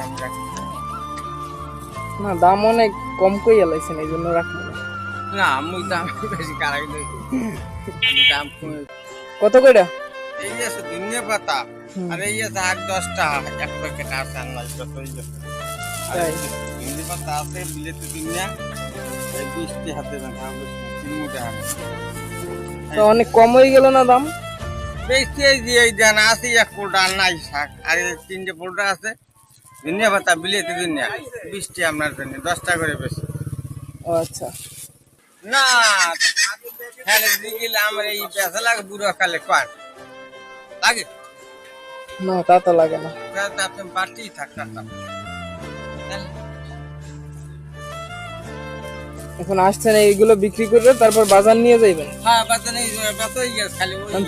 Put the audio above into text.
আমি রাখি না, দাম অনেক কম কই এলাইছেন, এই জন্য রাখবো না। না, আমি দাম বেশি কারাই লই, আমি দাম কমে। কত কইরা? এই যে আছে ধনিয়া পাতা, হুম। আর এই আছে 8-10 টাকা এক প্যাকেট আছে আনলাই যত এই যে। আর তাই? ধনিয়া পাতা আছে বিলেতি ধনিয়া, এই 20 হাতে রাখা বেশি 3 মুঠা আছে। তো অনেক কম হয়ে গেল না দাম? বেশি এই যে এই দেন আছে এক পোলটা আর নাই শাক, আর এই 3টে পোলটা আছে ধনিয়া পাতা বিলেতি ধনিয়া 20 টাকা আপনার জন্য 10 টাকা করে বেশি। ও আচ্ছা। না তাহলে দিলে আমার এই পেশা লাগে বুড়ো কালে পান লাগে, না, তা তো লাগে না। আপনি বাড়তেই থাকতাম। এখন আসছেন এইগুলো বিক্রি করে তারপর বাজার নিয়ে যাইবেন? হ্যাঁ, বাচ্চা নেই, বাচ্চা খালি ওই